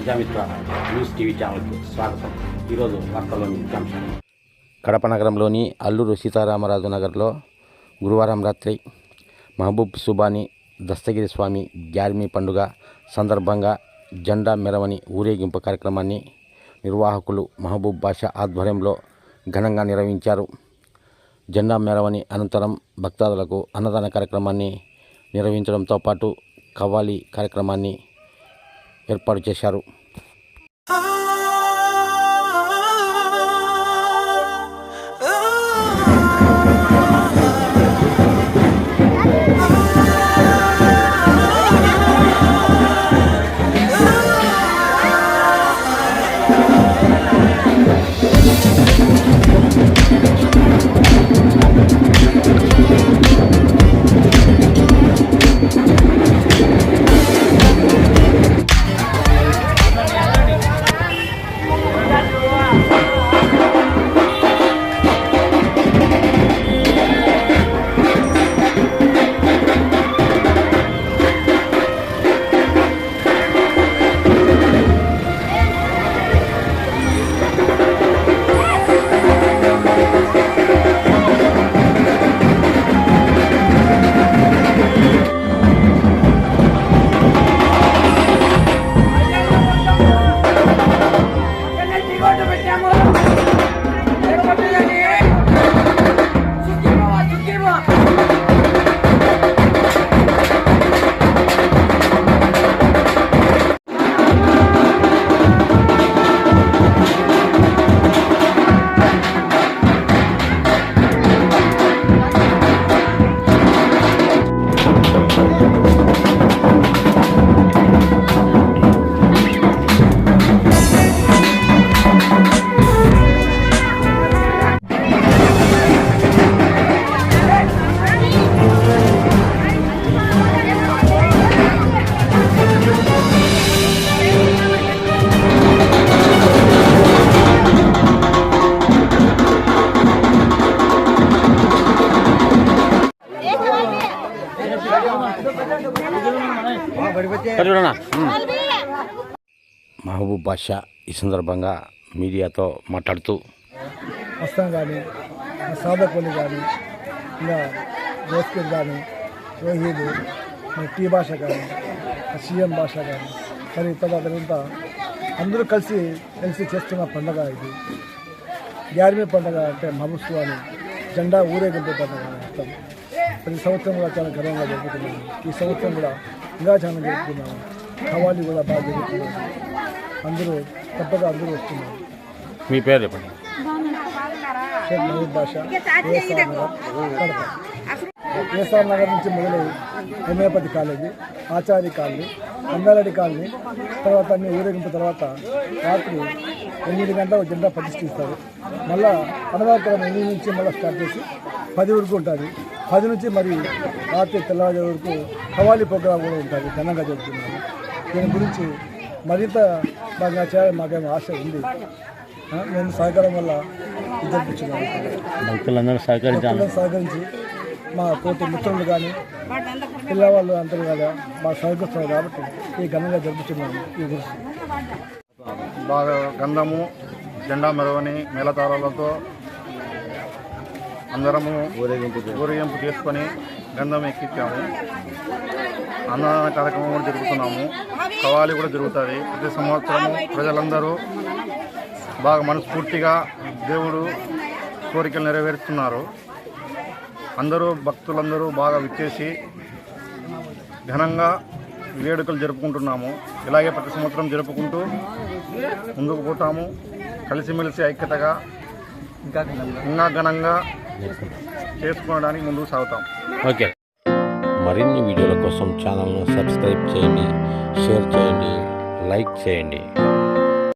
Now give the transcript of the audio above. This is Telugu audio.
ప్రజామిత్ర న్యూస్ టీవీ ఛానల్కి స్వాగతం. ఈరోజు వార్తల్లోని ముఖ్యాంశాలు. కడప నగరంలోని అల్లూరు సీతారామరాజు నగర్లో గురువారం రాత్రి మహబూబ్ సుబానీ దస్తగిరి స్వామి గ్యార్మీ పండుగ సందర్భంగా జెండా మెరవని ఊరేగింపు కార్యక్రమాన్ని నిర్వాహకులు మహబూబ్ బాషా ఆధ్వర్యంలో ఘనంగా నిర్వహించారు. జెండా మెరవని అనంతరం భక్తాదులకు అన్నదాన కార్యక్రమాన్ని నిర్వహించడంతో పాటు కవ్వాలి కార్యక్రమాన్ని ఏర్పాటు చేశారు. మహబూబ్ బాషా ఈ సందర్భంగా మీడియాతో మాట్లాడుతూ అస్సాం కానీ సాదపల్లి కానీ ఇంకా దోస్కర్ కానీ రోహీలు టీ భాష కానీ సీఎం భాష కానీ మరి తర్వాత అందరూ కలిసి చేస్తున్న పండుగ ఇది. గ్యార్మీ పండుగ అంటే మహబూబ్ సుబానీ జెండా ఊరేగింపు పండుగ అర్థం. ప్రతి సంవత్సరం కూడా చాలా ఘనంగా జరుపుతున్నాము. ఈ సంవత్సరం కూడా ఇంకా చాలా జరుపుకున్నాము. కవ్వాలి కూడా బాగా జరుగుతున్నాము. అందరూ తప్పగా అందరూ వస్తున్నారు. మీ పేరు చెప్పండి. షేక్ మహబూబ్ బాషా, ఏఎస్ఆర్ నగర్ నుంచి మొదలై హోమియోపతి కాలేజీ, ఆచార్య కాలనీ, అందారెడ్డి కాలనీ, తర్వాత అన్ని ఊరేగింపు తర్వాత రాత్రి 8 గంటలకు జెండా ప్రతిష్ఠిస్తారు. మళ్ళా అన్నదానం 8 నుంచి మళ్ళీ స్టార్ట్ చేసి 10 వరకు ఉంటుంది. 10 నుంచి మరి రాత్రి తెల్లవారు వరకు కవ్వాలి ప్రోగ్రాం కూడా ఉంటుంది. ఘనంగా జరుగుతున్నారు. దీని గురించి మరింత బాగా చేయాలని మాకేమో ఆశ ఉంది. నేను సహకారం వల్ల జరిపించున్నాను. భక్తులందరూ సహకరించి మా తోటి మిత్రులు కానీ పిల్లవాళ్ళు అందరూ కదా బాగా సహకరిస్తున్నారు కాబట్టి ఈ ఘనంగా జరుపుతున్నాము. ఈ గురించి బాగా గంధము జెండా మెరవని మేళతాళాలతో అందరము ఊరేగింపు చేసుకొని గంధం ఎక్కించాము. అన్నదాన కార్యక్రమం కూడా జరుగుతున్నాము. కవ్వాలి కూడా జరుగుతుంది. ప్రతి సంవత్సరము ప్రజలందరూ బాగా మనస్ఫూర్తిగా దేవుడు కోరికలు నెరవేరుస్తున్నారు. అందరూ భక్తులందరూ బాగా విచ్చేసి ఘనంగా వేడుకలు జరుపుకుంటున్నాము. ఇలాగే ప్రతి సంవత్సరం జరుపుకుంటూ ముందుకు పోతాము. కలిసిమెలిసి ఐక్యతగా ఇంకా ఘనంగా చేసుకోవడానికి ముందుకు సాగుతాం. ఓకే. మరిన్ని వీడియోల కోసం ఛానల్ను సబ్స్క్రైబ్ చేయండి, షేర్ చేయండి, లైక్ చేయండి.